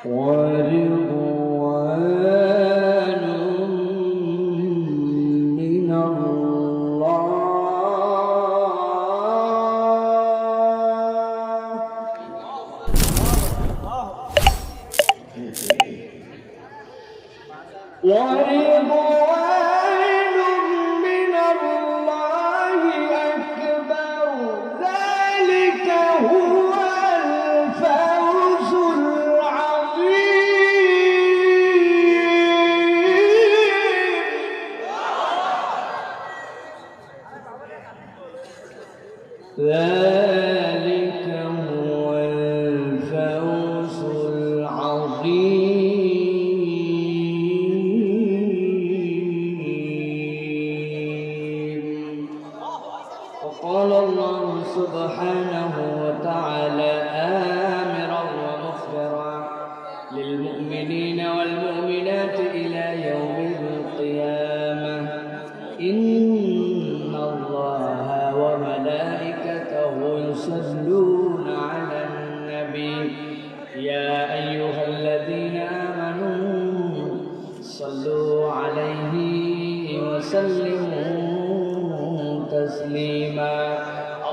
ورضوان من الله ورضوان من الله أكبر ذلك هو الفوز العظيم ذلك هو الفوز العظيم وقال الله سبحانه وتعالى آمرا ومخبرا للمؤمنين والمؤمنات إلى يوم القيامة إن الله وملائكته يصلون على النبي يا أيها الذين آمنوا صلوا عليه وسلموا تسليما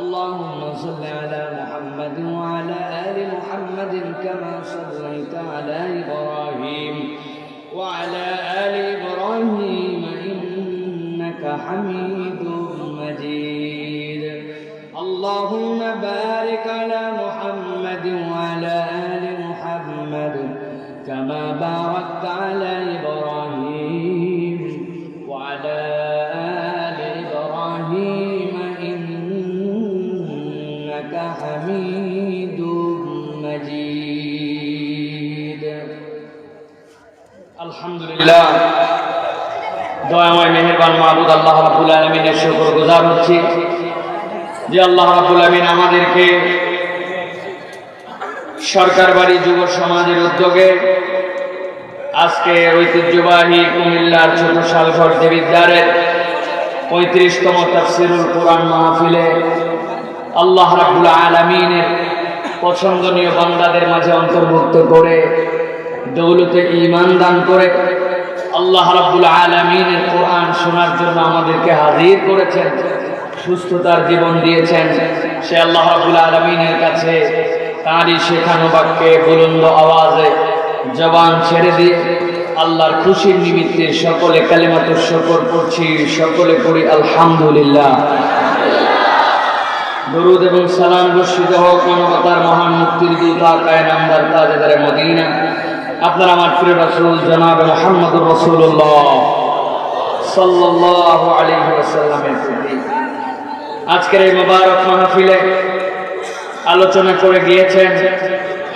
اللهم صل على محمد وعلى آل محمد كما صليت على إبراهيم وعلى آل إبراهيم إنك حميد مجيد اللهم بارك على محمد وعلى آل محمد كما باركت على إبراهيم وعلى آل إبراهيم إنك حميد مجيد الحمد لله দয়াময় মেহেরবান মাবুদ আল্লাহ রাব্বুল আলামিনের শুকরগুজার হচ্ছি যে আল্লাহ রাব্বুল আলামিন আমাদেরকে সরকার বাড়ি যুব সমাজের উদ্যোগে আজকে ঐতিহ্যবাহী কুমিল্লার ছোট শালঘর দেবিদ্বারের ৩৫তম তাফসীরুল কোরআন মাহফিলে আল্লাহ রাব্বুল আলামিনের পছন্দনীয় বান্দাদের মাঝে অন্তর্ভুক্ত করে দৌলতে ঈমান দান করে আল্লাহ রাব্বুল আলামিনের কোরআন শোনার জন্য আমাদেরকে হাজির করেছেন, সুস্থতার জীবন দিয়েছেন। সে আল্লাহ রাব্বুল আলামিনের কাছে তাঁরই শেখানো বাক্যে বুলন্দ আওয়াজে জবান ছেড়ে দিয়ে আল্লাহর খুশির নিমিত্তে সকলে কালিমাতুশ শুকর পড়ছি, সকলে পড়ি আলহামদুলিল্লাহ। দরুদ এবং সালাম বর্ষিত হোক মানবতার মহান মুক্তির দূতা কায়নামদার তাজেদারে মদিনা আপনার আমার প্রিয় রাসূল জনাব মুহাম্মদুর রাসূলুল্লাহ সাল্লাল্লাহু আলাইহি ওয়াসাল্লামের প্রতি আজকের এই মুবারক মাহফিলে আলোচনা করে গিয়েছেন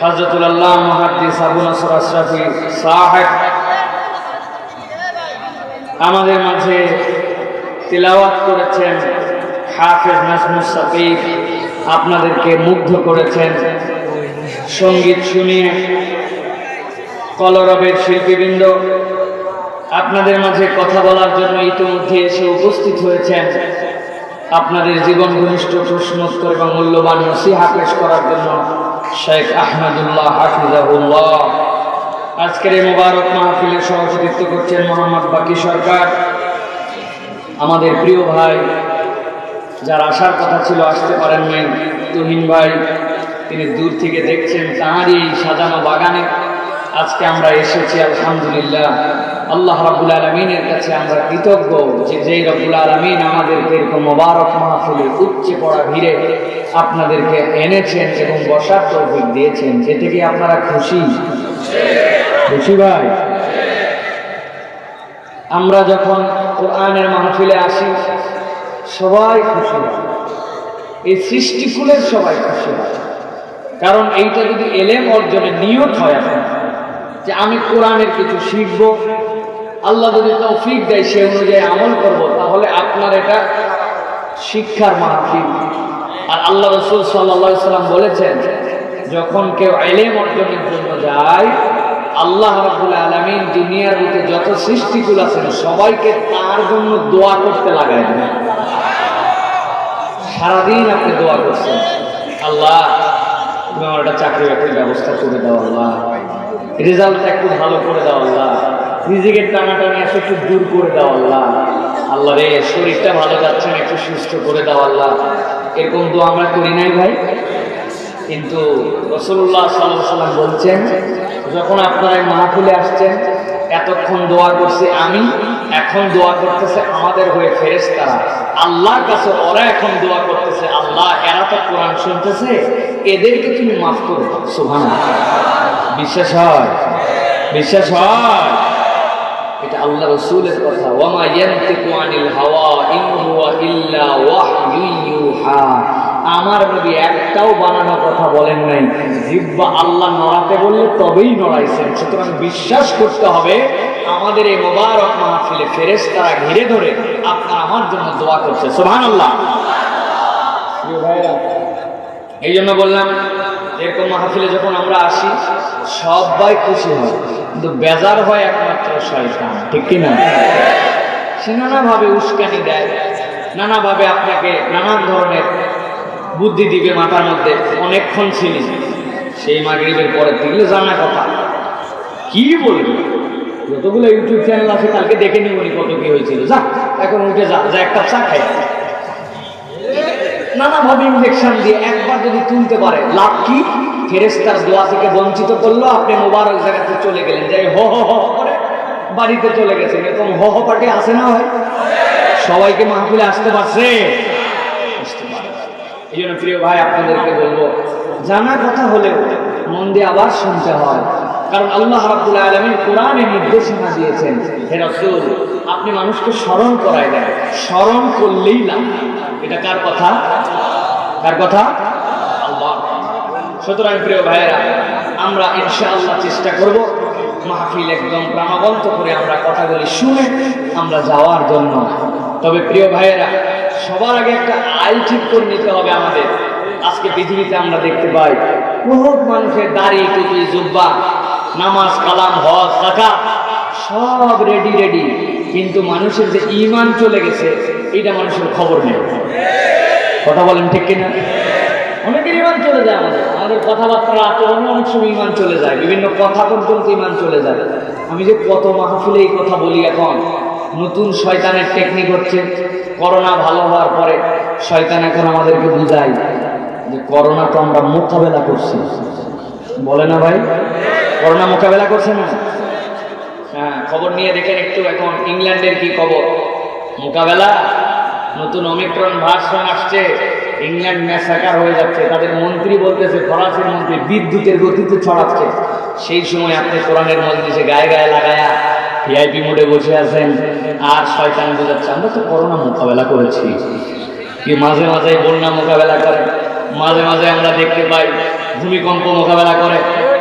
হযরতুল আল্লামা মুহাদ্দিস আবু নসর আশরাফী সাহেব। আমাদের মাঝে তিলাওয়াত করেছেন হাফেজ নাজমুস সাকিব, আপনাদেরকে মুগ্ধ করেছেন। সঙ্গীত শুনিয়ে কলরবের শিল্পীবৃন্দ আপনাদের মাঝে কথা বলার জন্য ইতিমধ্যে এসে উপস্থিত হয়েছেন। আপনাদের জীবন ঘনিষ্ঠ প্রশ্নোত্তর এবং মূল্যবান নসিহা পেশ করার জন্য শেখ আহমদুল্লাহ হাফিজাহুল্লাহ। আজকের এই মোবারক মাহফিলে সভাপতিত্ব করছেন মোহাম্মদ বাকি সরকার, আমাদের প্রিয় ভাই, যার আসার কথা ছিল আসতে পারেন নাই, তুহিন ভাই, তিনি দূর থেকে দেখছেন তাঁরই এই সাজানো বাগানে আজকে আমরা এসেছি। আলহামদুলিল্লাহ, আল্লাহ রাব্বুল আলামিনের কাছে আমরা কৃতজ্ঞ যে যেই রাব্বুল আলামিন আমাদেরকে এরকম মোবারক মাহফিলে উপচে পড়া ভিড়ে আপনাদেরকে এনেছেন এবং বসার তৌফিক দিয়েছেন। এতে কি আপনারা খুশি? খুশি ভাই? আমরা যখন কোরআনের মাহফিলে আসি সবাই খুশি হয়, এই সৃষ্টিকুলের সবাই খুশি হয়। কারণ এইটা যদি এলেম অর্জনের নিয়ত হয় আপনার যে আমি কোরআনের কিছু শিখব, আল্লাহ যদি তৌফিক দেয় সে অনুযায়ী আমল করব, তাহলে আপনার এটা শিক্ষার মাহফিল। আর আল্লাহ রাসূল সাল্লাল্লাহু আলাইহি সাল্লাম বলেছেন, যখন কেউ ইলম অর্জনের জন্য যায়, আল্লাহ রাব্বুল আলামিন দুনিয়ার বুকে যত সৃষ্টিকুল আছেন সবাইকে তার জন্য দোয়া করতে লাগায়। সারাদিন আপনি দোয়া করছেন, আল্লাহ তুমি আমার একটা চাকরি বাকরির ব্যবস্থা করে দাও, আল্লাহ রেজাল্ট একটু ভালো করে দাও আল্লাহ, রিজিকের টানাটানি আসে একটু দূর করে দাও আল্লাহ, আল্লাহ রে শরীরটা ভালো যাচ্ছে না একটু সুস্থ করে দাও আল্লাহ। এরকম দোয়া আমরা করি নাই ভাই? কিন্তু রাসূলুল্লাহ সাল্লাল্লাহু আলাইহি ওয়াসাল্লাম বলছেন, যখন আপনারা এই মাহফিলে আসছেন, এতক্ষণ দোয়া করছি আমি, এখন দোয়া করতেছে আমাদের হয়ে ফেরেশতারা, আল্লাহর কাছে ওরা এখন দোয়া করতেছে, আল্লাহ এরা তো কোরআন শুনতেছে, এদেরকে তুমি মাফ করো। সুবহানাল্লাহ। বিশ্বাস হয়? বিশ্বাস হয়? এটা আল্লাহ রাসূলের কথা, ওয়া মা ইয়ানতিকু আনিল হাওয়া ইন হুয়া ইল্লা ওয়াহয়ুন ইউহা। আমার নবী একটাও বানানো কথা বলেন নাই, জিহ্বা আল্লাহ নড়াতে বললে তবেই নড়াইছেন। সুতরাং বিশ্বাস করতে হবে আমাদের এই মোবারক মাহফিলে ফেরেশতারা ঘিরে ধরে আপনার আমার জন্য দোয়া করছে। সুবহানাল্লাহ। এই জন্য বললাম এরকম মাহফিলে যখন আমরা আসি সবাই খুশি হয়, কিন্তু বেজার হয় একমাত্র শয়তান, ঠিক কিনা? সে নানাভাবে উস্কানি দেয়, নানাভাবে আপনাকে নানান ধরনের বুদ্ধি দিবে মাথার মধ্যে। অনেকক্ষণ ছিলি সেই মাগরিবের পরে থেকে জানা কথা কি বলবি, যতগুলো ইউটিউব চ্যানেল আছে কালকে দেখে নিবনি কত কি হয়েছিল, যা এখন উঠে যা, যা একটা চা খাই। নানাভাবে ইনজেকশন দিয়ে একবার যদি তুলতে পারে লাভ কি? ফেরেশতার দোয়া থেকে বঞ্চিত করলো, আপনি মোবারক জায়গাতে চলে গেলেন, যাই হ হ হ করে বাড়িতে চলে গেছেন। এরকম হ হ পার্টি আসে না হয়? সবাইকে মাহফিলে আসতে পারছে? এই জন্য প্রিয় ভাই আপনাদেরকে বলবো, জানা কথা হলেও মন দিয়ে আবার শুনতে হয়, কারণ আল্লাহ রাব্বুল আলামিন কোরআনে নির্দেশনা দিয়েছেন, হে রাসূল আপনি মানুষকে স্মরণ করায় দেন, স্মরণ করলেই লাভ। এটা কার কথা? কার কথা? আল্লাহ। সুতরাং প্রিয় ভাইয়েরা, আমরা ইনশাআল্লাহ চেষ্টা করব মাহফিল একদম প্রাণবন্ত করে আমরা কথাগুলি শুনে আমরা যাওয়ার জন্য। তবে প্রিয় ভাইয়েরা, সবার আগে একটা আয় ঠিক করে নিতে হবে আমাদের। আজকে পৃথিবীতে আমরা দেখতে পাই বহুত মানুষের দাড়ি, টুপি, জুব্বা, নামাজ, কালাম, হজ, যাকাত সব রেডি রেডি, কিন্তু মানুষের যে ঈমান চলে গেছে এটা মানুষের খবর নেই। কথা বলেন ঠিক কিনা? অনেকের ঈমান চলে যায়, আমাদের কথাবার্তা, আচরণে অনেক সময় ঈমান চলে যায়, বিভিন্ন কথা পর্যন্ত ঈমান চলে যায়। আমি যে কত মাহফিলে এই কথা বলি, এখন নতুন শয়তানের টেকনিক হচ্ছে, করোনা ভালো হওয়ার পরে শয়তান এখন আমাদেরকে বুঝায় যে করোনা তো আমরা মোকাবেলা করছি। বলে না ভাই? করোনা মোকাবেলা করছে না? হ্যাঁ, খবর নিয়ে দেখেন একটু, এখন ইংল্যান্ডের কি খবর? মোকাবেলা, নতুন ওমিক্রন ভার্সন আসছে, ইংল্যান্ড ম্যাসাকার হয়ে যাচ্ছে। তাদের মন্ত্রী বলতেছে, ফরাসির মন্ত্রী, বিদ্যুতের গতিতে ছড়াচ্ছে। সেই সময় আপনি কোরআনের মজলিসে গায়ে গায়ে লাগায়া ভিআইপি মোডে বসে আছেন, আর শয়তান বোঝাচ্ছে আমরা তো করোনা মোকাবেলা করেছি। কি মাঝে মাঝে বন্যা মোকাবেলা করে, মাঝে মাঝে আমরা দেখতে পাই ভূমিকম্প মোকাবেলা করে,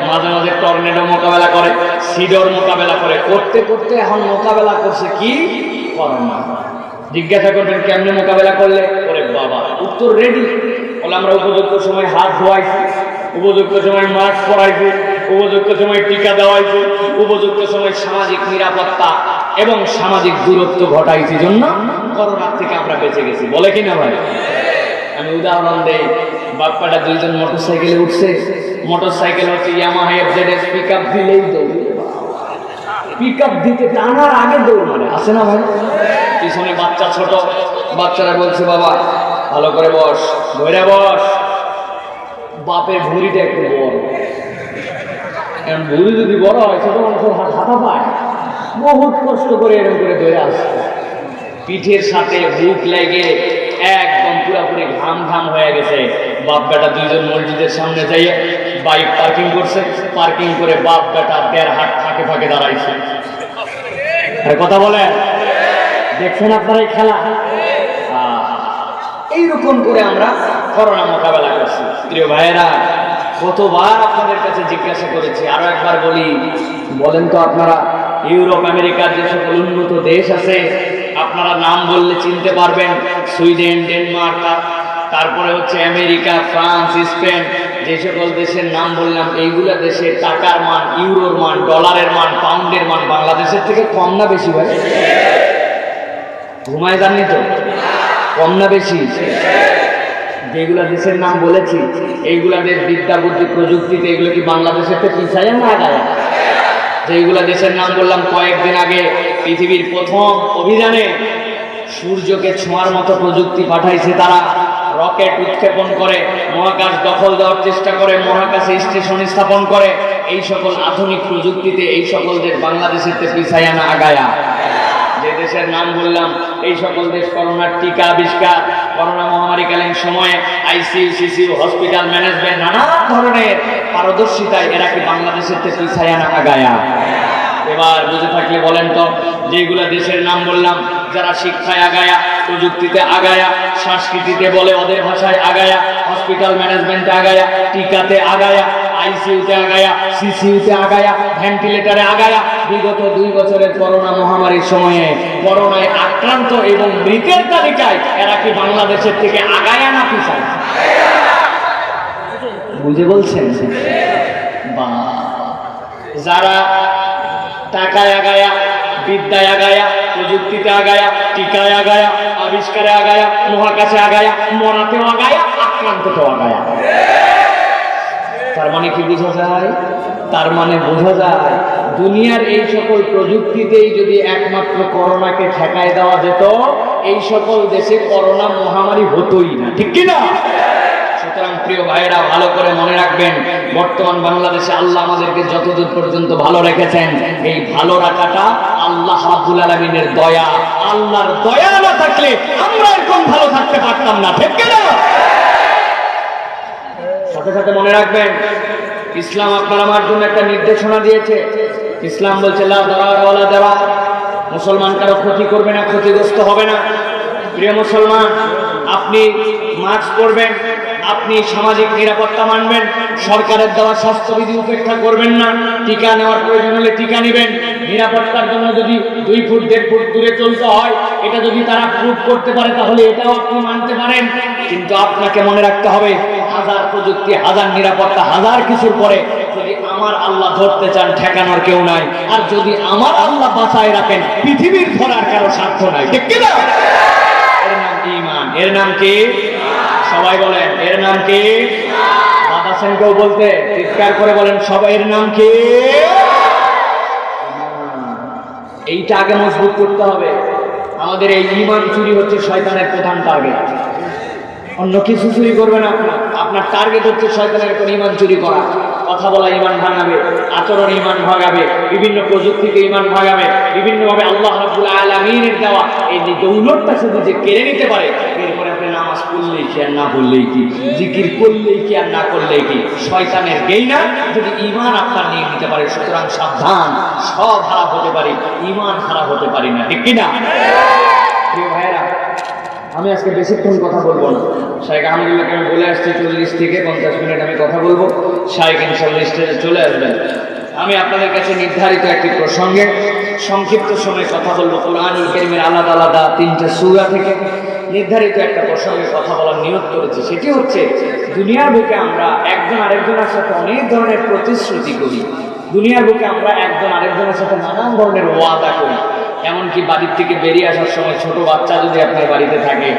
মাঝে মাঝে টর্নেডো মোকাবেলা করে, সিডর মোকাবেলা করে, করতে করতে এখন মোকাবেলা করছে কি? করোনা। জিজ্ঞাসা করবেন কেমনে মোকাবেলা করলে? ওরে বাবা, উত্তর রেডি। বলে আমরা উপযুক্ত সময় হাত ধোয়াইছি, উপযুক্ত সময় মাস্ক পরাইছি, উপযুক্ত সময় টিকা দেওয়াইছি, উপযুক্ত সময় সামাজিক নিরাপত্তা এবং সামাজিক দূরত্ব ঘটাইছি, জন্য করোনার থেকে আমরা বেঁচে গেছি। বলে কিনা ভাই? আমি উদাহরণ দেই, বাপ্পাটা দুইজন মোটরসাইকেলে উঠছে, মোটরসাইকেল হচ্ছে ইয়ামাহা এফজেডএস, পিক আপ দিলেই দৌড়, পিক আপ দিতে টানার আগে দৌড় মারে, আছে না ভাই? পিছনে বাচ্চা, ছোট বাচ্চারা বলছে বাবা ভালো করে বস, ধরে বস। বাপের ভুঁড়িটা একটু বড়, ভুঁড়ি যদি বড় হয় ছোট মানুষের হাতা পায়, বহুত কষ্ট করে এরকম করে ধরে আসছে, পিঠের সাথে বুক লেগে একদম পুরাপুরি ঘাম ঘাম হয়ে গেছে। বাপ বেটা দুইজন মসজিদের সামনে যাইয়ে বাইক পার্কিং করছে, পার্কিং করে বাপ বেটা 1.5 হাত ফাঁকে ফাঁকে দাঁড়াইছে। কথা বলে দেখছেন আপনারা এই খেলা? এইরকম করে আমরা করোনা মোকাবেলা করছি। প্রিয় ভাইয়েরা, কতবার আপনাদের কাছে জিজ্ঞাসা করেছি, আরো একবার বলি, বলেন তো আপনারা ইউরোপ আমেরিকার যে সকল উন্নত দেশ আছে আপনারা নাম বললে চিনতে পারবেন, সুইডেন, ডেনমার্ক, তারপরে হচ্ছে আমেরিকা, ফ্রান্স, স্পেন, যে সকল দেশের নাম বললাম, এইগুলা দেশে টাকার মান, ইউরোর মান, ডলারের মান, পাউন্ডের মান বাংলাদেশের থেকে কম না বেশি ভাই? ঘুমায় জানি তো, কম না বেশি? যেগুলা দেশের নাম বলেছি এইগুলা দেশ বিদ্যা, বুদ্ধি, প্রযুক্তিতে এগুলো কি বাংলাদেশের থেকে পিছায় না আগায়? যেগুলা দেশের নাম বললাম কয়েকদিন আগে পৃথিবীর প্রথম অভিযানে সূর্যকে ছোঁয়ার মতো প্রযুক্তি পাঠাইছে তারা, রকেট উৎক্ষেপণ করে মহাকাশ দখল দেওয়ার চেষ্টা করে, মহাকাশে স্টেশন স্থাপন করে। এই সকল আধুনিক প্রযুক্তিতে এই সকল দেশ বাংলাদেশের পিছায়া না আগায়া। যে দেশের নাম বললাম এই সকল দেশ করোনার টিকা আবিষ্কার, করোনা মহামারীকালীন সময়ে আইসিইউ, সিসিইউ, হসপিটাল ম্যানেজমেন্ট নানা ধরনের পারদর্শিতায় এরা কি বাংলাদেশের পিছায়া না আগায়া? এবার বুঝে থাকলে বলেন তো, যেগুলো দেশের নাম বললাম যারা শিক্ষায় আগায়া, প্রযুক্তিতে আগায়া, সংস্কৃতিতে বলে ওদের ভাষায় আগায়া, হসপিটাল ম্যানেজমেন্টে আগায়া, টিকাতে আগায়া, আইসিইউতে আগায়া, সিসিইউতে আগায়া, ভেন্টিলেটরে আগায়া, বিগত 2 বছরের করোনা মহামারীর সময়ে করোনায় আক্রান্ত এবং মৃতের তালিকায় এরা কি বাংলাদেশের থেকে আগায়া না পিছায়? বুঝে বলছেন? বা যারা টাকায় আগায়া, বিদ্যায় আগায়া, প্রযুক্তিতে আগায়া, টিকায় আগায়া, আবিষ্কারে আগায়া, মহাকাশে আগায়া, মরাতেও আগায়া, আক্রান্ততেও আগায়া। তার মানে কি বোঝা যায়? তার মানে বোঝা যায় দুনিয়ার এই সকল প্রযুক্তিতেই যদি একমাত্র করোনাকে ঠেকায় দেওয়া যেত, এই সকল দেশে করোনা মহামারী হতোই না, ঠিক কি না? সুতরাং প্রিয় ভাইয়েরা, ভালো করে মনে রাখবেন, বর্তমান বাংলাদেশে আল্লাহ আমাদেরকে যতদূর পর্যন্ত ভালো রেখেছেন, এই ভালো রাখাটা আল্লাহ রাব্বুল আলামিনের দয়া। আল্লাহর দয়া না থাকলে আমরা এরকম ভালো থাকতে পারতাম না, ঠিক কি না? সাথে সাথে মনে রাখবেন, ইসলাম আপনার আমার জন্য একটা নির্দেশনা দিয়েছে। ইসলাম বলছে লা দারার ওয়ালা দারার, মুসলমান কারো ক্ষতি করবে না, ক্ষতিগ্রস্ত হবে না। প্রিয় মুসলমান, আপনি মাস্ক পরবেন, আপনি সামাজিক নিরাপত্তা মানবেন, সরকারের দেওয়া স্বাস্থ্যবিধি উপেক্ষা করবেন না, টিকা নেওয়ার প্রয়োজন হলে টিকা নেবেন। নিরাপত্তার জন্য যদি 2 ফুট 1.5 ফুট দূরে চলতে হয়, এটা যদি তারা প্রুভ করতে পারে তাহলে এটাও আপনি মানতে পারেন। কিন্তু আপনাকে মনে রাখতে হবে, হাজার প্রযুক্তি, হাজার নিরাপত্তা, হাজার কিছুর পরে যদি আমার আল্লাহ ধরতে চান, ঠেকানোর কেউ নাই। আর যদি আমার আল্লাহ বাঁচায় রাখেন, পৃথিবীর ধরার কারো স্বার্থ নাই, ঠিক কিনা? এর নাম কি ঈমান? এর নাম কি? সবাই বলেন, এর নাম কি? বাবা সেনকেও বলতে চিৎকার করে বলেন, সবাই এর নাম কি? এইটা আগে মজবুত করতে হবে। আমাদের এই ঈমান চুরি হচ্ছে শয়তানের প্রধান টার্গেট। অন্য কিছু চুরি করবেন আপনার টার্গেট হচ্ছে শয়তানের কোন ঈমান চুরি করা। কথা বলা ঈমান ভাঙাবে, আচরণ ঈমান ভাঙাবে, বিভিন্ন প্রযুক্তিকে ঈমান ভাঙাবে, বিভিন্নভাবে আল্লাহ রাব্বুল আলামিনের দেওয়া এই দৌলতটা শুধু যে কেড়ে নিতে পারে। এরপরে আপনি নামাজ পড়লেই কি আর না পড়লেই কি, জিকির করলেই কি আর না করলেই কি, শয়তানের গেইনা যদি ঈমান আপনার নিয়ে নিতে পারে। সুতরাং সাবধান, সব খারাপ হতে পারে, ঈমান খারাপ হতে পারি না, ঠিক কিনা? প্রিয় ভাইয়েরা, আমি আজকে বেশিক্ষণ কথা বলবো না। শাইখ আহমদুল্লাহকে আমি বলে আসছি 40 থেকে 50 মিনিট আমি কথা বলবো। শাইখ ইনশাআল্লাহ স্টেজে চলে আসবেন। আমি আপনাদের কাছে নির্ধারিত একটি প্রসঙ্গে সংক্ষিপ্ত সময়ে কথা বলবো। কোরআনুল কারীমের আলাদা আলাদা 3টা সূরা থেকে নির্ধারিত একটা প্রসঙ্গে কথা বলার নিয়ত করেছি। সেটি হচ্ছে, দুনিয়ার বুকে আমরা একজন আরেকজনের সাথে অনেক ধরনের প্রতিশ্রুতি করি। দুনিয়ার বুকে আমরা একজন আরেকজনের সাথে নানান ধরনের ওয়াদা করি। এমনকি বাড়ির থেকে বেরিয়ে আসার সময় ছোট বাচ্চা যদি আপনার বাড়িতে থাকে,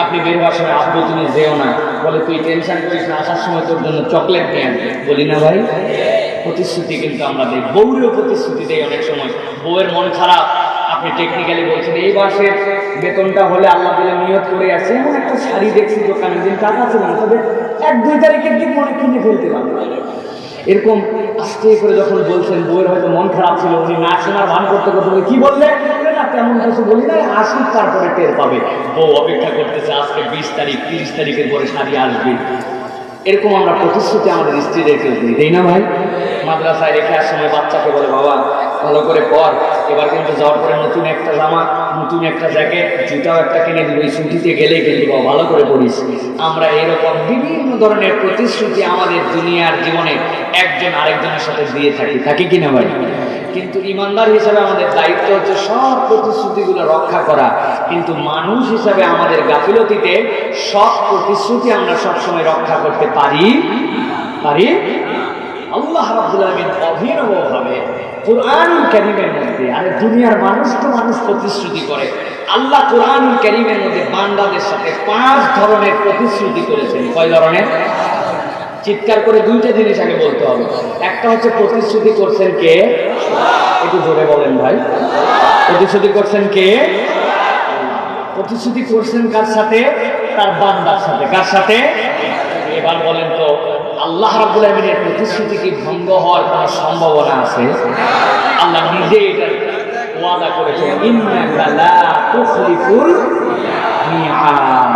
আপনি বের হওয়ার সময় আব্বু তুমি যেও না, বলে তুই টেনশন করিস না, আসার সময় তোর জন্য চকলেট নিয়ে আসবে, বলি না ভাই? প্রতিশ্রুতি কিন্তু আমরা দিই, বউরেও প্রতিশ্রুতি দেয় অনেক সময়। বউয়ের মন খারাপ, আপনি টেকনিক্যালি বলছেন এই মাসের বেতনটা হলে আল্লাহ বলে নিয়ত করে আসছে, এমন একটা শাড়ি দেখছি দোকানে, দিন টাকা ছিল না, তবে 1-2 তারিখের দিন মনে কিনে ফেলতে পারবে। এরকম আস্তে করে যখন বলছেন, বউয়ের হয়তো মন খারাপ ছিল, উনি না শোনার ভান করতে করতে কি বললেন, না তেমন কিছু বলি না, আসুক তারপরে টের পাবে। বউ অপেক্ষা করতেছে, আজকে 20 তারিখ, 30 তারিখের পরে শাড়ি আসবে। এরকম আমরা প্রতিশ্রুতি আমাদের স্ত্রীদেরকে দিই, তাই না ভাই? মাদ্রাসায় রেখে আসার সময় বাচ্চাকে বলে, বাবা ভালো করে পড়, এবার কিন্তু যাওয়ার পরে নতুন একটা জামা, নতুন একটা জ্যাকেট, জুতাও একটা কিনে দিব, এই ছুটিতে গেলেই কিন্তু বাবা ভালো করে পড়িস। আমরা এরকম বিভিন্ন ধরনের প্রতিশ্রুতি আমাদের দুনিয়ার জীবনে একজন আরেকজনের সাথে দিয়ে থাকি কিনা ভাই? কিন্তু ইমানদার হিসাবে আমাদের দায়িত্ব হচ্ছে সব প্রতিশ্রুতিগুলো রক্ষা করা। কিন্তু মানুষ হিসাবে আমাদের গাফিলতিতে সব প্রতিশ্রুতি আমরা সবসময় রক্ষা করতে পারি। আল্লাহ রাব্বুল আলামিন অভিনবভাবে কুরআনুল কারীমের মধ্যে, আরে দুনিয়ার মানুষ তো মানুষ প্রতিশ্রুতি করে, আল্লাহ কুরআনুল কারীমের মধ্যে বান্দাদের সাথে 5 ধরনের প্রতিশ্রুতি করেছেন। কয় ধরনের? চিৎকার করে দুইটা জিনিস আগে বলতে হবে। একটা হচ্ছে প্রতিশ্রুতি করছেন কে? একটু জোরে বলেন ভাই। প্রতিশ্রুতি করছেন কে? প্রতিশ্রুতি করছেন কার সাথে? তার বান্দার সাথে। কার সাথে? এবার বলেন তো, আল্লাহ রাব্বুল আলামিনের প্রতিশ্রুতি কি ভঙ্গ হওয়ার কোনো সম্ভাবনা আছে? আল্লাহ নিজে এটা ওয়াদা করেছেন, ইন্নাকা লা তুখলিফুল মিআদ।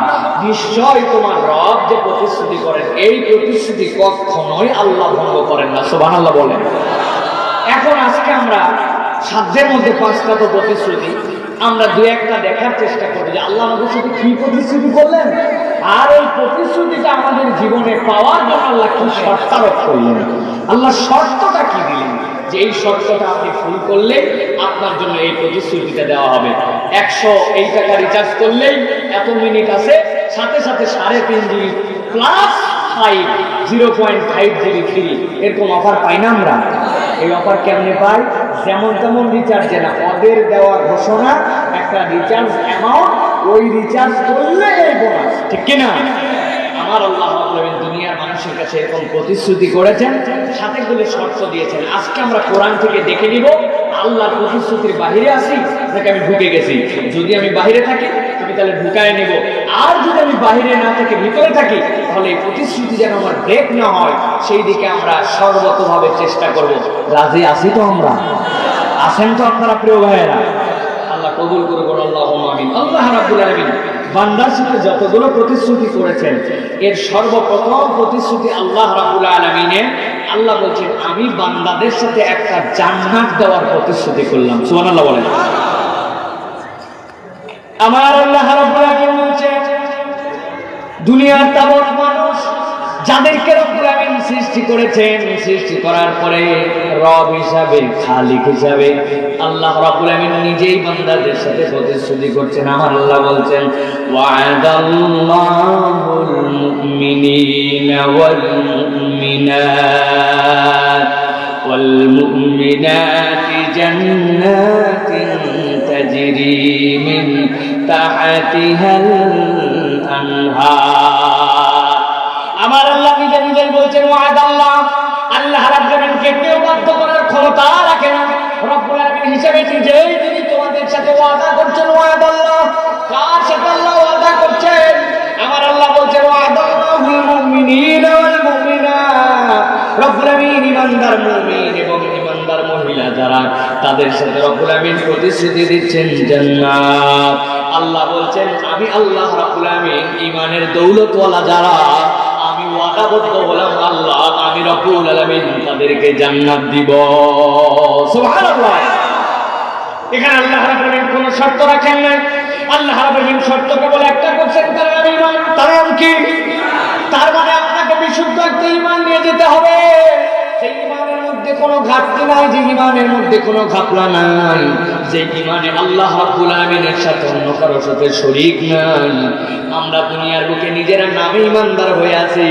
নিশ্চয় তোমার রব যে প্রতিশ্রুতি করেন, এই প্রতিশ্রুতি কখনোই আল্লাহ ভঙ্গ করেন না। সুবহানাল্লাহ বলেন। এখন আজকে আমরা সাধ্যের মধ্যে পাঁচটা তো প্রতিশ্রুতি, আমরা দু একটা দেখার চেষ্টা করি যে আল্লাহ আমাদের সাথে কি প্রতিশ্রুতি করলেন, আর এই প্রতিশ্রুতিটা আমাদের জীবনে পাওয়ার জন্য আল্লাহ কি শর্ত আরোপ করলেন, আল্লাহ শর্তটা কি দিলেন, যে এই শর্তটা আপনি ফুল করলে আপনার জন্য এই প্রতিশ্রুতিটা দেওয়া হবে। 100 টাকা রিচার্জ করলেই এত মিনিট আছে, সাথে সাথে 3.5 GB প্লাস 0.5 GB ফ্রি, এরকম অফার পাই না আমরা? এই অফার কেমনে পাই? যেমন তেমন রিচার্জে না, ওদের দেওয়া ঘোষণা একটা রিচার্জ অ্যামাউন্ট, ওই রিচার্জ করলে এই বোনাস, ঠিক কিনা? আমার আল্লাহ রাব্বুল আলামিন দুনিয়ার মানুষের কাছে এরকম প্রতিশ্রুতি করেছেন, সাথে গুলো শর্ত দিয়েছেন। আজকে আমরা কোরআন থেকে দেখে নিব আল্লাহর প্রতিশ্রুতির বাহিরে আছি নাকি আমি ঢুকে গেছি। যদি আমি বাহিরে থাকি তুমি তাহলে ঢুকায় নিব, আর যদি আমি বাহিরে না থেকে ভিতরে থাকি তাহলে এই প্রতিশ্রুতি যেন আমার ব্রেক না হয় সেই দিকে আমরা সর্বতভাবে চেষ্টা করব। রাজি আছি তো আমরা? আছেন তো আপনারা প্রিয় ভাইয়েরা? আল্লাহ কবুল করুন, আল্লাহুম্মা আমিন। আল্লাহ রাব্বুল আলামিন বান্দার সাথে যতগুলো প্রতিশ্রুতি করেছেন, এর সর্বপ্রথম প্রতিশ্রুতি আল্লাহ রাব্বুল আলামিনের, আল্লাহ বলছেন আমি বান্দাদের সাথে একটা জান্নাত দেওয়ার প্রতিশ্রুতি করলাম। সুবহানাল্লাহ বলেন। আমার আল্লাহ রাব্বুল আলামিন বলছেন দুনিয়ার তাবৎ মানুষ যাদেরকে রব্বুল আলামিন সৃষ্টি করেছেন, সৃষ্টি করার পরে রব হিসাবে, খালিক হিসাবে আল্লাহ রাব্বুল আলামিন নিজেই বান্দাদের সাথে প্রতিশ্রুতি করছেন। আমার আল্লাহ বলছেন ওয়া'দাল্লাহুল মুমিনিনা ওয়াল মুমিনাত ওয়াল মুমিনাতি জান্নাতিন তাজরি মিন তাহতিহাল আনহার। আমার আল্লাহ নিজে নিজেই বলছেন ওয়া'দাল্লাহ, আল্লাহ রাব্বুল আলামিনকে কেউ বাধ্য করার ক্ষমতা রাখে না। রব্বুল আলামিন হিসেবে নিজেই তিনি তোমাদের সাথে ওয়াদা করছেন। ওয়া'দাল্লাহ, কার সাথে আল্লাহ ওয়াদা করছেন? আমার আল্লাহ বলছেন ওয়া'দাল্লাহুল মুমিনিনা ওয়াল মুমিনাত। রব্বুল আলামিন ঈমানদার মুমিন এবং ঈমানদার মহিলা যারা, তাদের সাথে রব্বুল আলামিন প্রতিশ্রুতি দিচ্ছেন জান্নাত। আল্লাহ বলছেন আমি আল্লাহ রাব্বুল আলামিন ঈমানের দৌলতওয়ালা যারা, আমি ওয়াদাবদ্ধ হলাম আল্লাহ, আমি রব্বুল আলামিন তাদেরকে জান্নাত দিব। সুবহানাল্লাহ। এখানে আল্লাহ রাব্বুল আলামিন কোনো শর্ত রাখেন নাই। আল্লাহ রাব্বুল আলামিন শর্ত কেবল একটা করছেন, তারা ঈমান। তার নাম কি? তার মানে আপনাকে বিশুদ্ধ একটা ঈমান নিয়ে যেতে হবে, সেই ঈমানের মধ্যে কোনো ঘাটতি নাই, যে ঈমানের মধ্যে কোনো ঘাপলা নাই, যে ঈমানে আল্লাহ রাব্বুল আলামিনের সাথে অন্য কারো সাথে শরীক নাই। আমরা দুনিয়ার বুকে নিজেরা নামে ঈমানদার হয়ে আছি,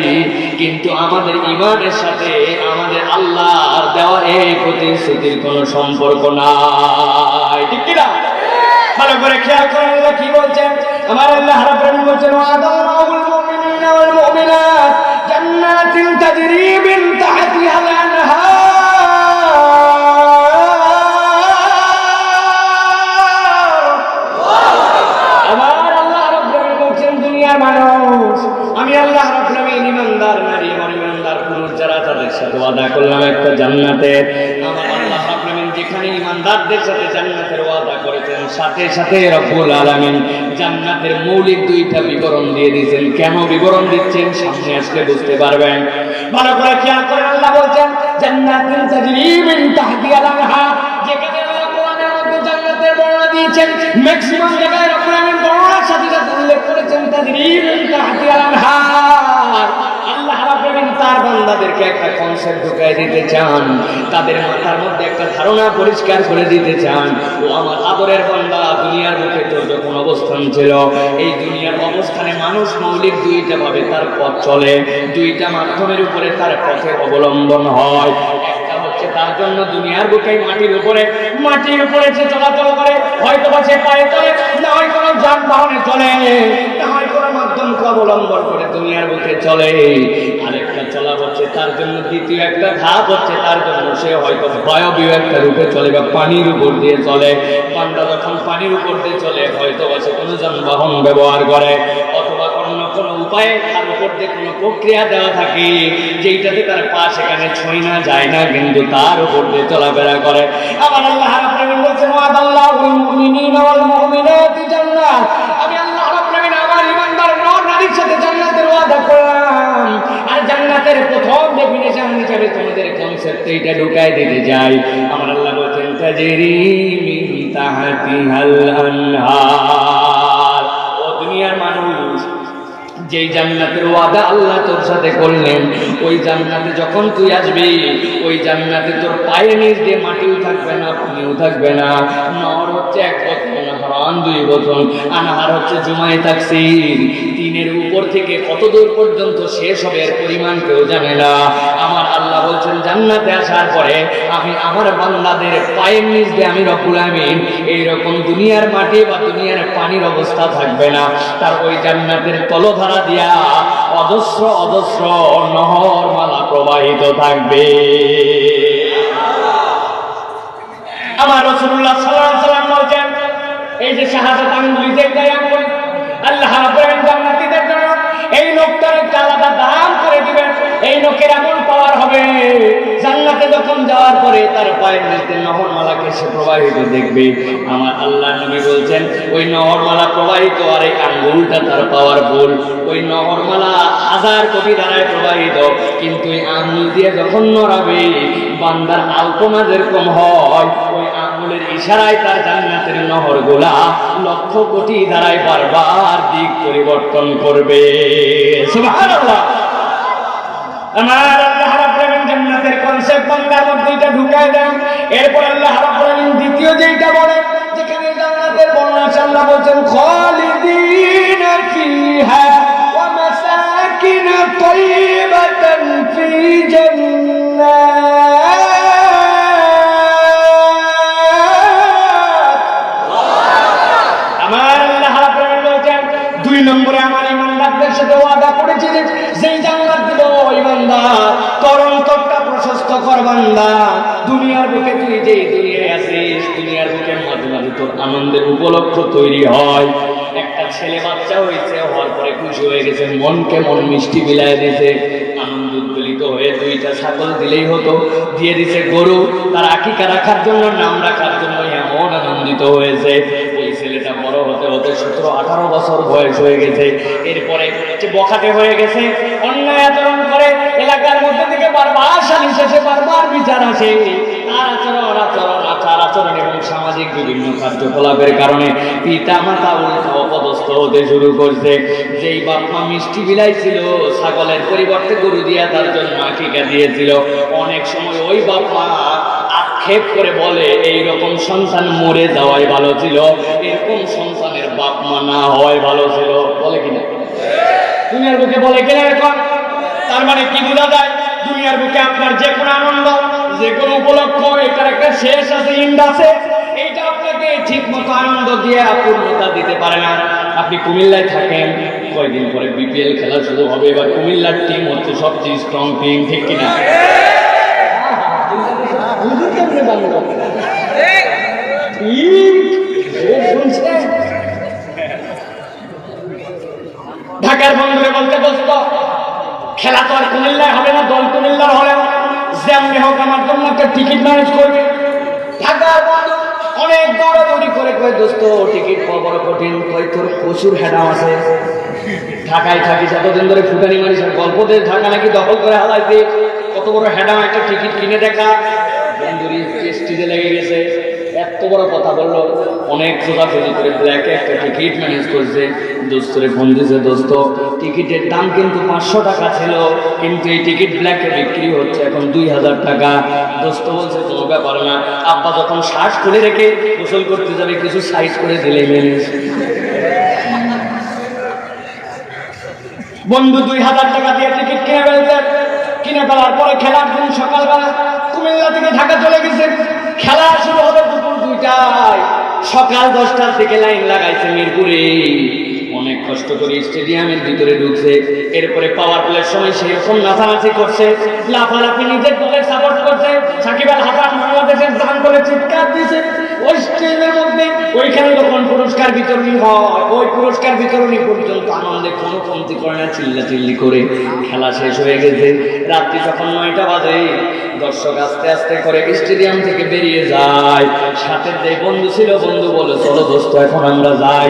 কিন্তু আমাদের ঈমানের সাথে আমাদের আল্লাহর দেওয়া এই প্রতিশ্রুতির কোনো সম্পর্ক নাই, ঠিক কি না? ভালো করে খেয়াল করেন আল্লাহ কি বলছেন। আমার আল্লাহ রাব্বুল আলামিন বলছেন ওয়া'দাল্লাহুল মুমিনিনা ওয়াল মুমিনাত জান্নাতিন তাজরি মিন তাহতিহাল আনহার। আমার আল্লাহ রাব্বুল আলামিন বলছেন দুনিয়ার মানুষ, আমি আল্লাহ রাব্বুল আলামিন ঈমানদার নারী এবং ঈমানদার পুরুষ যারা, তাদের সাথে ওয়াদা করলাম একটা জান্নাতের। আমার আল্লাহ রাব্বুল আলামিন যেখানে ঈমানদারদের সাথে জান্নাতের ওয়াদা করেছেন, সাথে সাথে রব্বুল আলামিন জান্নাতের মৌলিক দুইটা বিবরণ দিয়ে দিয়েছেন। কেন বিবরণ দিচ্ছেন সামনে আসলে বুঝতে পারবেন। ভালো করে খেয়াল করেন, আল্লাহ বলছেন জান্নাতুন তাজরি মিন তাহতিহাল আনহার। যেখানে আল্লাহ কোরআনের মধ্যে জান্নাতের বর্ণনা দিয়েছেন, ম্যাক্সিমাম জায়গায় রব্বুল আলামিন বর্ণনার সাথে সাথে উল্লেখ করেছেন তাজরি মিন তাহতিহাল আনহার। আল্লাহ রাব্বুল আলামিন তার বান্দাদেরকে একটা কনসেপ্ট ঢুকায় দিতে চান, তাদের মাথার মধ্যে একটা ধারণা পরিষ্কার করে দিতে চান। ও আমার আদরের বান্দা, দুনিয়ার বুকে তোর যখন অবস্থান ছিল, এই দুনিয়ার অবস্থানে মানুষ মৌলিক দুইটা ভাবে তার পথ চলে, দুইটা মাধ্যমের উপরে তার পথের অবলম্বন হয়। একটা হচ্ছে তার জন্য দুনিয়ার বুকে মাটির উপরে সে চলাচল করে, হয়তো বা সে পায়ে চলে, না হয় কোনো যানবাহনে চলে, না হয় কোনো মাধ্যম পন্থা অবলম্বন করে দুনিয়ার বুকে চলে, আরেকটা চলা হচ্ছে তার জন্য দ্বিতীয় একটা ধাপ হচ্ছে তার জন্য সে হয়তো বায়বীয় একটা রূপে চলে বা পানির উপর দিয়ে চলে। বান্দা যখন পানির উপর দিয়ে চলে হয়তো বা সে কোনো যানবাহন ব্যবহার করে অথবা অন্য কোনো উপায়ে তার উপর দিয়ে কোনো প্রক্রিয়া দেওয়া থাকে যেইটাতে তার পা সেখানে ছুঁই না যায় না, কিন্তু তার উপর দিয়ে চলাফেরা করে। আবার আল্লাহ রাব্বুল আলামিন বলেছেন ওয়াদাল্লাহুল মুমিনিনা ওয়াল মুমিনাতি জান্নাত, আমি আল্লাহ রাব্বুল আলামিন আমার ঈমানদার নর নারীর সাথে জান্নাতের ওয়াদা করলাম। আর জান্নাতের প্রথম ডেফিনিশন হিসেবে তোমাদের কনসেপ্ট এইটা ঢুকাই দিতে যাই। আমার আল্লাহ বলেছেন তাজরি মিন তাহতিহাল আনহার। ও দুনিয়ার মানুষ, যেই জান্নাতের ওয়াদা আল্লাহ তোর সাথে করলেন ওই জান্নাতে যখন তুই আসবি ওই জান্নাতে তোর পায়ের নিচ দিয়ে মাটিও থাকবে না, পানিও থাকবে না। নহর হচ্ছে 1 বছর, আনহার 2 বছর। আনহার হচ্ছে জুমায়ে তাকসীর, 3-এর উপর থেকে কত দূর পর্যন্ত শেষ হবে এর পরিমাণ কেউ জানে না। আমার আল্লাহ বলছেন জান্নাতে আসার পরে আমি আমার বান্দাদের পায়ের নিচ দিয়ে আমি রব্বুল আমিন এইরকম দুনিয়ার মাটি বা দুনিয়ার পানির অবস্থা থাকবে না, তার ওই জান্নাতের তলধারা দিয়া অজস্র অজস্র নহর মালা প্রবাহিত থাকবে। আমার রাসূলুল্লাহ সাল্লাল্লাহু আলাইহি ওয়াসাল্লাম বলেন এই যে শাহাদাত আঙ্গুলি যেটা আঙ্গুল আল্লাহ রাব্বুল আলামিন জান্নাতীদের জন্য এই নখটার একটা আলাদা দাম করে দিবেন। এই নখের এমন পাওয়ার হবে জান্নাতে যখন যাওয়ার পরে তার পায়ের নিচে নহরমালাকে সে প্রবাহিত দেখবে। আমার আল্লাহ নবী বলছেন ওই নহরমালা প্রবাহিত আর এই আঙ্গুলটা তার পাওয়ারফুল। ওই নহরমালা 1000 কোটি ধারায় প্রবাহিত, কিন্তু এই আঙ্গুল দিয়ে যখন নড়াবে বান্দার আলপনা যেরকম হয় ওই আঙ্গুলের ইশারায় তার জান্নাতের নহরগুলা 1,00,000 কোটি ধারায় বারবার দিক পরিবর্তন করবে। সুবহানাল্লাহ। আমার আল্লাহ রাব্বুল আলামিন জান্নাতের কনসেপ্ট বান্দার মধ্যে এটা ঢুকায় দেন। এরপর আল্লাহ রাব্বুল আলামিন দ্বিতীয় যেটা বলে, যেখানে জান্নাতের বর্ণনা আল্লাহ বলেন খালিদিনা ফিহা ওয়া মাসাকিন তাইয়িবাতান ফি জান্নাত। আমার আল্লাহ রাব্বুল আলামিন বলেন 2 নম্বরে আমার ঈমানদারদের সাথে ওয়াদা করেছিলেন যেই জান্নাত দিব ওই বান্দা তোর অন্তরটা প্রশস্ত কর বান্দা। দুনিয়ার বুকে তুই যেই দুনিয়ায় আছিস দুনিয়ার বুকে মাঝে মাঝে তোর আনন্দের উপলক্ষ তৈরি হয়। একটা ছেলে বাচ্চা হয়েছে, হওয়ার পরে খুশি হয়ে গেছে, মনকে মন মিষ্টি বিলায় দিয়েছে, আনন্দ উদ্বেলিত হয়ে 2টা ছাগল দিলেই হতো, দিয়ে দিছে গরু। তার আকিকা রাখার জন্য নাম রাখার জন্য এমন আনন্দিত হয়েছে। ওই ছেলেটা বড় হতে হতে 17-18 বছর বয়স হয়ে গেছে। এরপরে যে বখাটে হয়ে গেছে, অন্যায় আচরণ করে, এলাকার মধ্যে থেকে বারবার সালিশ আসে, বারবার বিচার আসে। তার আচরণ এবং সামাজিক বিভিন্ন কার্যকলাপের কারণে পিতা মাতা উল্টা অপদস্থ হতে শুরু করছে। যেই বাপ মা মিষ্টি বিলাইছিল ছাগলের পরিবর্তে গরু দিয়া তার জন্য আকিকা দিয়েছিল, অনেক সময় ওই বাপ মা আক্ষেপ করে বলে এইরকম সন্তান মরে যাওয়াই ভালো ছিল, এরকম সন্তানের বাপ মা না হওয়াই ভালো ছিল। বলে কিনা? দুনিয়ার বুকে বলে কিনা এখন? তার মানে কি বোঝা যায়? দুনিয়ার বুকে আপনার যে কোনো আনন্দ, যে কোনো উপলক্ষ, এটার একটা শেষ আছে, ইন্ড আছে। এইটা আপনাকে ঠিক মতো আনন্দ দিয়ে পূর্ণতা দিতে পারে না। আপনি কুমিল্লায় থাকেন, কয়েকদিন পরে বিপিএল খেলা শুরু হবে, এবার কুমিল্লার টিম হচ্ছে সবচেয়ে স্ট্রং টিম, ঠিক কিনা? ঢাকার বন্ধুরে বলতে দোস্ত খেলা তো আর কুমিল্লায় হবে না, দল কুমিল্লার হলে যেমনি হোক আমার জন্য একটা টিকিট ম্যানেজ করবে। ঢাকার বন্ধু অনেক দৌড়াদৌড়ি করে কয় দোস্ত টিকিট পাওয়া বড় কঠিন, কয় তোর প্রচুর হেডাম আছে, ঢাকায় থাকিস এতদিন ধরে ফুটানি মারিস, গল্পতে ঢাকা নাকি দখল করে হালাইতে, কত বড় হেডাম, একটা টিকিট কিনে দেখা। বন্ধুরি স্টেজে লেগে গেছে, এত বড় কথা বললো, অনেক খোঁজাখুঁজি করে ব্ল্যাকে একটা টিকিট ম্যানেজ করছে। দোস্তরে ফোন দিয়েছে, দোস্ত টিকিটের দাম কিন্তু 500 টাকা ছিল, কিন্তু এই টিকিট ব্ল্যাকে বিক্রি হচ্ছে এখন 2000 টাকা। দোস্ত বলছে কোনো ব্যাপার না, আব্বা যখন শ্বাস খুলে রেখে গোসল করতে যাবে কিছু সাইজ করে দিলেই ম্যানেজ। বন্ধু 2000 টাকা দিয়ে টিকিট কিনে ফেলছে। কিনে ফেলার পরে খেলার দিন সকালবেলা কুমিল্লা থেকে ঢাকা চলে গেছে। খেলা শুরু হবে দুপুর 2টায়, সকাল 10টার দিকে লাইন লাগাইছে মিরপুরে। অনেক কষ্ট করে স্টেডিয়ামের ভিতরে ঢুকছে। এরপরে পাওয়ার প্লের সময় সেরকম নাচানাচি করছে, লাফালাফি নিজের দলের সাপোর্ট করছে, সাকিব আল হাসান বাংলাদেশের জান বলে চিৎকার দিয়েছে ওই স্টেজের মধ্যে। ওইখানে যখন পুরস্কার বিতরণী হয়, ওই পুরস্কার বিতরণী পর্যন্ত আনন্দে কোনো কমতি করে না, চিল্লাচিল্লি করে। খেলা শেষ হয়ে গেছে, রাত্রি যখন 9টা বাজে, দর্শক আস্তে আস্তে করে স্টেডিয়াম থেকে বেরিয়ে যায়। সাথে যে বন্ধু ছিল, বন্ধু বলে চলো দোস্ত এখন আমরা যাই।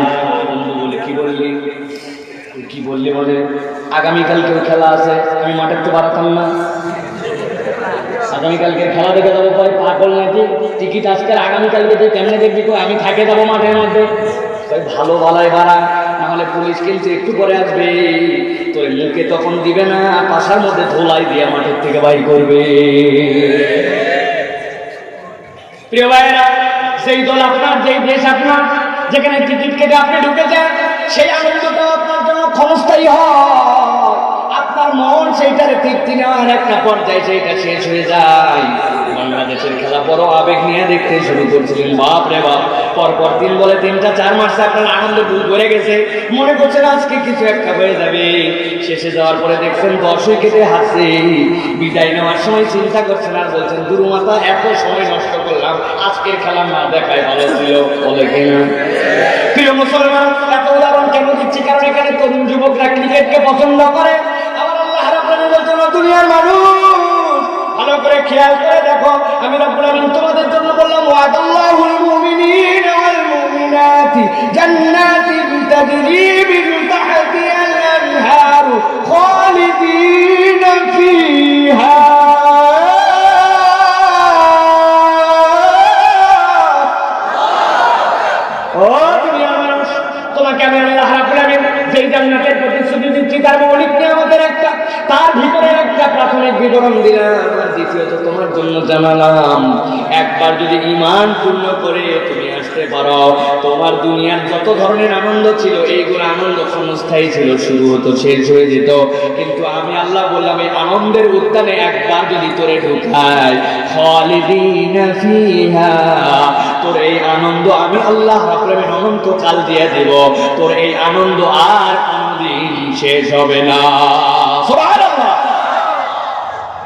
বন্ধু বলে কি বললি? কি বললি? বলে আগামীকালকেও খেলা আছে, আমি মাঠে তো বাড়াতাম না, আগামীকালকে খেলা দেখে যাবো। কয় পাগল নাকি? টিকিট আজকের আগামীকালকে তুই কেমনে দেখবি? আমি থাকে যাবো মাঠের মধ্যে। ভালো ভালাই বাড়া, নাহলে পুলিশ কিন্তু একটু পরে আসবে, তোর মুখে তখন দিবে না, পাশার মধ্যে ধোলাই দিয়ে মাঠের থেকে বাইর করবে। প্রিয় ভাইয়েরা, সেই দল আপনার, যেই দেশ আপনার, যেখানে টিকিট কেটে আপনি ঢুকেছেন, সেই আনন্দটা আপনার জন্য ক্ষণস্থায়ী হয়। আপনার মন সেইটারে তৃপ্তি নেওয়ার একটা পর্যায়ে সেইটা শেষ হয়ে যায়। বাংলাদেশের খেলা বড় আবেগ নিয়ে দেখতে শুরু করছিলেন, বাপ রে বাপ। পরপর 3 বলে 3টা 4 মাসে আপনার আনন্দ ভুল করে গেছে, মনে করছেন আজকে কিছু একটা হয়ে যাবে। শেষে যাওয়ার পরে দেখছেন 10 উইকেটে হারছে। বিদায় নেওয়ার সময় চিন্তা করছেন আর বলছেন, দুর্মাতা এত সময় নষ্ট করলাম, আজকের খেলা না দেখাই ভালো ছিল। বলে কিনা? প্রিয় মুসলমান, এত উদাহরণ কেন দিচ্ছি? কারণ এখানে তরুণ যুবকরা ক্রিকেটকে পছন্দ করে। আমার আল্লাহ রাব্বুল আলামিন বলছেন, দুনিয়ার মানুষ ভালো করে খেয়াল করে দেখো, আমি রাব্বুল আলামিন তোমাদের জন্য বললাম, ওয়াদাল্লাহুল মুমিনিনা ওয়াল মুমিনাতি জান্নাতিন তাজরি মিন তাহতিহাল আনহার খালিদিনা ফিহা। ও দুনিয়ার মানুষ, তোমাকে আমি আল্লাহ রাব্বুল আলামিন যেই জান্নাতের প্রতিশ্রুতি দিচ্ছি, তার মৌলিক নিয়ামতের একটা, তার ভিতরে একটা প্রাথমিক বিবরণ দিলাম, আর দ্বিতীয়ত তোমার জন্য জানালাম, একবার যদি ঈমান পূর্ণ করে তুমি আসতে পারো, তোমার দুনিয়ার যত ধরনের আনন্দ ছিল, এইগুলো আনন্দ ক্ষণস্থায়ী ছিল, শুরু হতো, শেষ হয়ে যেত। কিন্তু আমি আল্লাহ বললাম, এই আনন্দের উদ্যানে একবার যদি তোরে ঢুকাই, খালিদিনা ফিহা, তোর এই আনন্দ আমি আল্লাহ রাব্বুল আলামিন অনন্তকাল দিয়ে দেব। তোর এই আনন্দ আর কোনদিন শেষ হবে না। সুবহানাল্লাহ।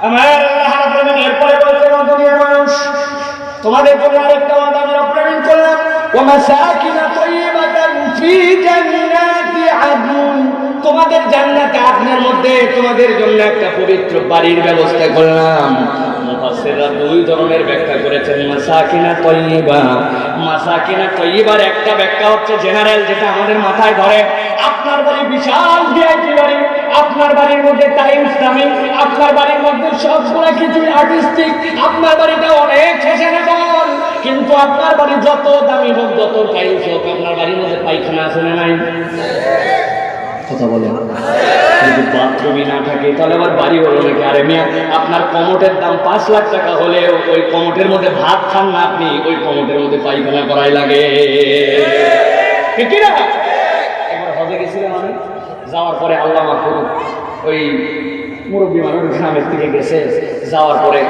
আমার আল্লাহ রাব্বুল আলামিন এরপরে বলছেন, দুনিয়ার মানুষ, তোমাদের জন্য আরেকটা ওয়াদা আমি রাব্বুল আলামিন করলাম, ওয়া মাসাকিন তাইয়্যিবাতান ফি জান্নাতি আদন, তোমাদের জান্নাতে আদনের মধ্যে তোমাদের জন্য একটা পবিত্র বাড়ির ব্যবস্থা করলাম। মুফাসসিররা 2 ধরনের ব্যাখ্যা করেছেন মাসাকিনা তাইয়্যিবা। মাসাকিনা তাইয়্যিবার একটা ব্যাখ্যা হচ্ছে জেনারেল, যেটা আমাদের মাথায় ধরে, আপনার বাড়ি বিশাল ভিআইপি বাড়ি, আপনার বাড়ির মধ্যে টাইম ইসলামিক, আপনার বাড়ির মধ্যে সবগুলা কিছু আর্টিস্টিক, আপনার বাড়িটা অনেক ফ্যাশনেবল, কিন্তু আপনার বাড়ি যত দামি হোক, যত টাইলস হোক, আপনার বাড়ির মধ্যে পায়খানা আছে না নাই? কথা বলে যদি বাথরুমই না থাকে, তাহলে আবার বাড়ি হলো নাকি? আরে মিয়া, আপনার কমোটের দাম 5 লাখ টাকা হলেও ওই কমোটের মধ্যে ভাত খান না আপনি, ওই কমোটের মধ্যে পায়খানা করাই লাগে। ঠিক না? একবার হজে গেছিলাম আমি, যাওয়ার পরে আল্লাহ মাফ করুক, ওই মুরব্বী মানুষ গ্রামের থেকে গেছে, যাওয়ার পরে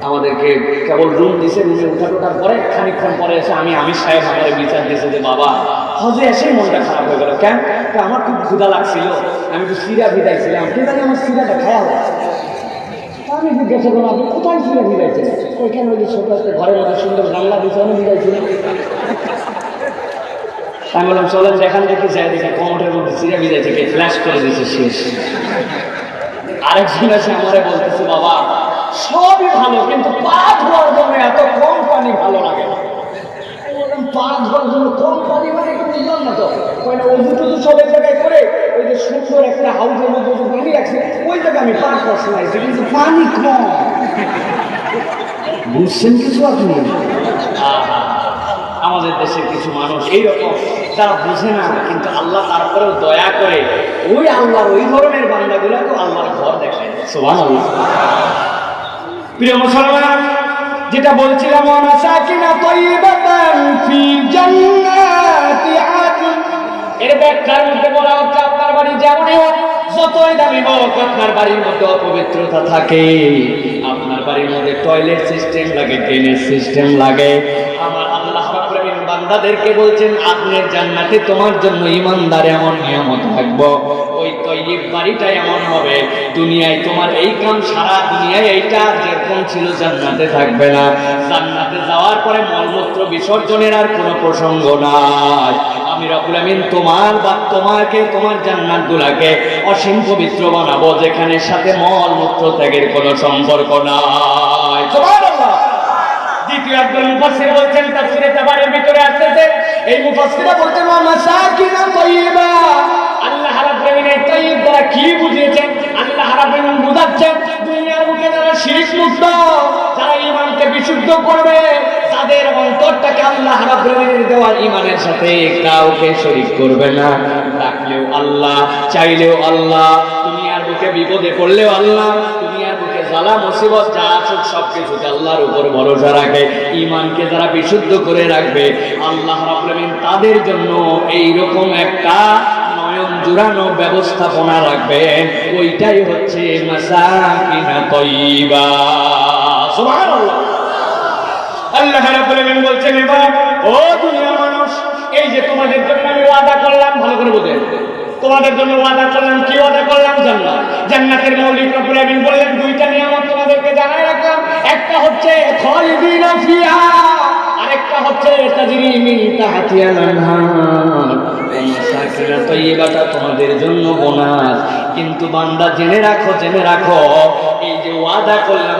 আমাদেরকে কেবল রুম দিছে, রুমে উঠার পরে খানিকক্ষণ পরে এসে আমি সাহেব আমার বিচার দিয়েছে যে, বাবা হজে এসে মনটা খারাপ হয়ে গেল। কেন? আমার খুব ক্ষুধা লাগছিল, আমি একটু সিরা ভিজাইছিলাম, কে জানি আমার সিরাটা খায়া লাগছে। আমি জিজ্ঞাসা করলাম, আপনি কোথায় সিরা ভিজাইছেন? ওইখানে ওই যে ছোট একটা ঘরের মধ্যে সুন্দর জানলা দিয়েছে, আমি ভিজাইছিলাম। আমি বললাম, চলেন যেখান থেকে যাই দেখি কমোটের মধ্যে সিরা ভিজাইছে, কে ফ্ল্যাশ করে দিয়েছে, শেষ। আরেকজন এসে আমারে বলতেছে, বাবা সবই ভালো, কিন্তু পা ধোয়ার জন্য এত কম পানি ভালো লাগে না। পা ধোয়ার জন্য কম পানি মানে একটু বুঝলাম না তো, অজু টুজু সব এক জায়গায় করে ওই যে সুন্দর একটা হাউসের মধ্যে পানি রাখছে, ওই জায়গায় আমি পা করছি, কিন্তু পানি কম। বুঝছেন কিছু আপনি? আমাদের দেশের কিছু মানুষ এইরকম, যারা বুঝে না, কিন্তু আল্লাহ তারপরেও দয়া করে ওই আল্লাহর ওই ধরনের বান্দাগুলোকে আল্লাহর ঘর দেখায়। সুবহানাল্লাহ। প্রিয় মুসলমান, যেটা বলছিলাম, মাসাকিনা তাইয়্যিবাতান ফি জান্নাতি আদন, এর ব্যাখ্যার মধ্যে বলা হচ্ছে, আপনার বাড়ি যেমনই হোক, যতই দামি হোক, আপনার বাড়ির মধ্যে অপবিত্রতা থাকে, আপনার বাড়ির মধ্যে টয়লেট সিস্টেম লাগে, ড্রেনেজ সিস্টেম লাগে। আমার আল্লাহ রাব্বুল আলামিন বান্দাদেরকে বলছেন আপনার জান্নাতে তোমার জন্য ঈমানদার এমন নিয়ামত থাকবো, ওই তৈয়ব বাড়িটা এমন হবে দুনিয়ায় তোমার এই কাম সারা দুনিয়ায় এইটা যেরকম ছিল জান্নাতে থাকবে না। জান্নাতে যাওয়ার পরে মলমূত্র বিসর্জনের আর কোনো প্রসঙ্গ নাই। আমি রব্বুল আমিন তোমার জান্নাতগুলোকে অসীম পবিত্র বানাবো, যেখানে সাথে মলমূত্র ত্যাগের কোনো সম্পর্ক নাই। সুবহানাল্লাহ। দ্বিতীয় একজন মুফাসসির বলছেন, তাফসীরে তাবারির ভিতরে আসছে, এই মুফাসসিররা বলছেন মাসাকিন তাইয়্যিবা। আল্লাহ রাব্বুল আমিন এই তাইয়্যিব দ্বারা কি বুঝিয়েছেন? আল্লাহ রাব্বুল আমিন বুঝাচ্ছেন দুনিয়ার বুকে যারা শিরক মুক্ত, যারা ঈমানকে বিশুদ্ধ করবে, তাদের অন্তরটাকে আল্লাহ রাব্বুল আমিনের দেওয়া ঈমানের সাথে কাউকে শরীক করবে না। ডাকলেও আল্লাহ, চাইলেও আল্লাহ, দুনিয়ার বুকে বিপদে পড়লেও আল্লাহ, দুনিয়ার বুকে জ্বালা মুসিবত যা আসুক সবকিছুতে আল্লাহর উপর ভরসা রাখে, ঈমানকে যারা বিশুদ্ধ করে রাখবে আল্লাহ রাব্বুল আমিন তাদের জন্য এইরকম একটা নয়ন জুড়ানো ব্যবস্থাপনা রাখবেন, ওইটাই হচ্ছে মাসাকিন তাইয়্যিবা। সুবহানাল্লাহ। আল্লাহ রাব্বুল আমিন বলছেন, এবার ও দুনিয়ার মানুষ, এই যে তোমাদের জন্য আমি ওয়াদা করলাম, ভালো করে বুঝেন, তোমাদের জন্য ওয়াদা করলাম, কি ওয়াদা করলাম? জান্নাত। জান্নাতের মৌলিক রব্বুল আমিন বললেন দুইটা নিয়ামত তোমাদেরকে জানাই রাখলাম, একটা হচ্ছে খালিদিনা ফিহা, আরেকটা হচ্ছে তাজরি মিন তাহতিহাল আনহার। মাসাকিন তাইয়্যিবাটা তোমাদের জন্য বোনাস। কিন্তু বান্দা জেনে রাখো এই যে ওয়াদা করলাম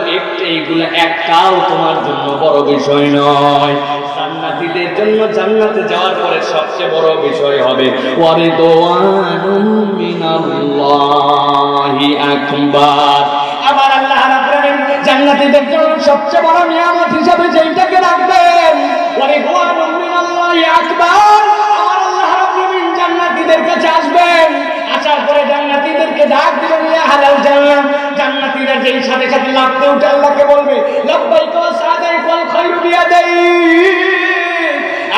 এইগুলো একটাও তোমার জন্য বড় বিষয় নয়। জান্নাতীদের জন্য জান্নাতে যাওয়ার পরে সবচেয়ে বড় বিষয় হবে ওয়ারিদওয়ানুম মিনাল্লাহি আকবার। আবার আল্লাহ রাব্বুল আমিন জান্নাতীদের জন্য সবচেয়ে বড় নিয়ামত হিসেবে যেইটাকে রাখবেন ওয়ারিদওয়ানুম মিনাল্লাহি আকবার। আমার আল্লাহ রাব্বুল আমিন জান্নাতীদের কাছে আসবেন, আসার পরে জান্নাতীদেরকে ডাক দিবেন, ইয়া হালাল জান্নাত। জান্নাতীরা যেই সাথে সাথে লাফতে উঠে আল্লাহকে বলবে লাব্বাইক ওয়া সাদাইক ওয়াল খায়রু বিয়াদাইক।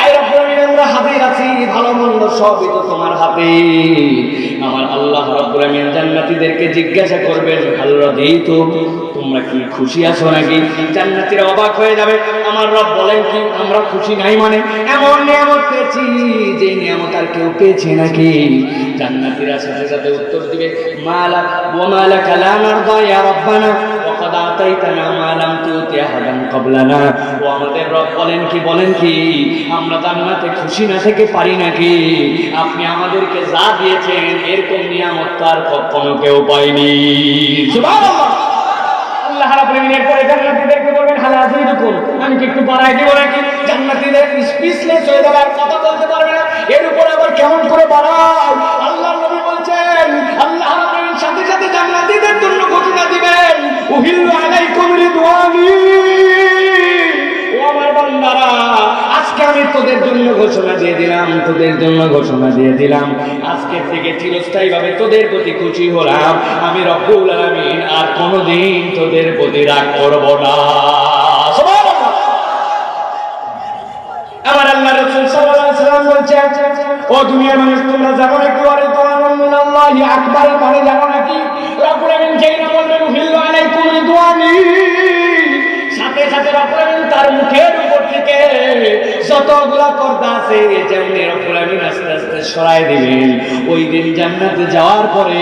আয় রব্বুল আমিন, আমরা হাজির আছি, ভালো মন্দ সবই তো তোমার হাতে। আমার আল্লাহ রাব্বুল আমিন জান্নাতীদেরকে জিজ্ঞাসা করবেন, হাল রাদিতুম, তোমরা কি খুশি আছো নাকি? জান্নাতীরা অবাক হয়ে যাবে, আমার রব বলেন কি আমরা খুশি নাই? মানে এমন নিয়ামত পেয়েছি যে নিয়ামত আর কেউ পেয়েছে নাকি? জান্নাতীরা সাথে সাথে উত্তর দিবে, মালা ওয়া মালাকা লা নারদা ইয়া রাব্বানা ওয়া ক্বাদ আতাইতানা মা লাম তুতি আহাদান ক্বাবলানা। ও আমাদের রব বলেন কি আমরা জান্নাতে খুশি না থেকে পারি নাকি? আপনি আমাদেরকে যা দিয়েছেন এরকম নিয়ামত তার কখনো কেউ পায়নি। সুবহানাল্লাহ। আল্লাহ রাব্বুল আমিন এরপরে জান্নাতীদেরকে বলবেন, হাল আযীদুকুম, আমি কি একটু বাড়াই দিব নাকি? জান্নাতীদের স্পিচলেস হয়ে যাবে, আর কথা বলতে পারবে না। এর উপর আবার কেমন করে বাড়াই? আল্লাহর নবী বলছেন, আল্লাহ রাব্বুল আমিন সাথে সাথে জান্নাতীদের জন্য ঘোষণা দিবেন, উহিল্লু আলাইকুম রিদওয়ানি। ও আমার বান্দারা, আজকে আমি তোদের জন্য ঘোষণা দিয়ে দিলাম, আজকের থেকে চিরস্থায়ীভাবে তোদের প্রতি খুশি হলাম। আমি রব্বুল আলামিন আর কোনোদিন তোদের প্রতি রাগ করব না। সুবহানাল্লাহ। আমার আল্লাহ রাসূল সাল্লাল্লাহু আলাইহি ওয়াসাল্লাম বলছেন, ও দুনিয়ার মানুষ, তোমরা জানো নাকি ওয়ারিদওয়ানুম মিনাল্লাহি আকবার মানে জানো নাকি? রব্বুল আমিন যেই না বলবেন উহিল্লু আলাইকুম রিদওয়ানি, সাথে সাথে রব্বুল আমিন তার মুখের উপর থেকে যতগুলা পর্দা আছে যেমনি রব্বুল আমিন আস্তে আস্তে সরাই দিবেন। ওই দিন জান্নাতে যাওয়ার পরে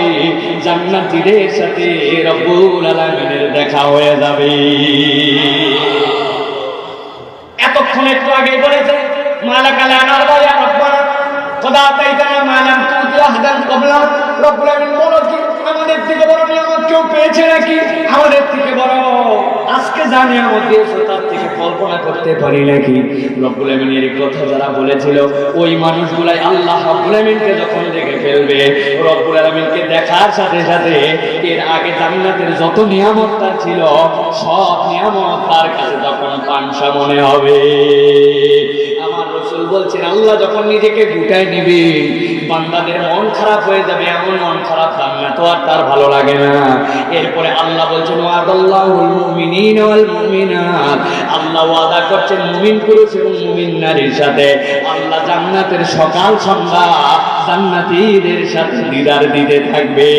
জান্নাতীদের সাথে রব্বুল আলামিনের দেখা হয়ে যাবে। এতক্ষণ একটু আগে বলেছে মালাকা লা নারদা ইয়া রাব্বানা ক্বাদ আতাইতানা মা লাম তুতি আহাদান ক্বাবলা। রব্বুল আমিন বলো কি আমাদের থেকে বড় নিয়ামত কেউ পেয়েছে নাকি? আমাদের থেকে বড় আজকে যা নিয়ামত দিয়েছো তার থেকে কল্পনা করতে পারি নাকি? রব্বুল আমিনের এই কথা যারা বলেছিল ওই মানুষগুলাই আল্লাহ রব্বুল আমিনকে যখন দেখে ফেলবে, রব্বুল আমিনকে দেখার সাথে সাথে এর আগে জান্নাতের যত নিয়ামত তার ছিল সব নিয়ামত তার কাছে তখন পাংশা মনে হবে। আমার রাসূল বলছেন, আল্লাহ যখন নিজেকে গুটায় নিবে বান্দাদের মন খারাপ হয়ে যাবে, এমন মন খারাপ জান্নাত আর তার ভালো লাগে না। এরপরে আল্লাহ বলছেন, ওয়াদাল্লাহুল মুমিনিনা ওয়াল মুমিনাত, আল্লাহ ওয়াদা করছেন মুমিন পুরুষ এবং মুমিন নারীর সাথে আল্লাহ জান্নাতের সকাল সন্ধ্যা জান্নাতীদের সাথে দিদার দিতে থাকবে।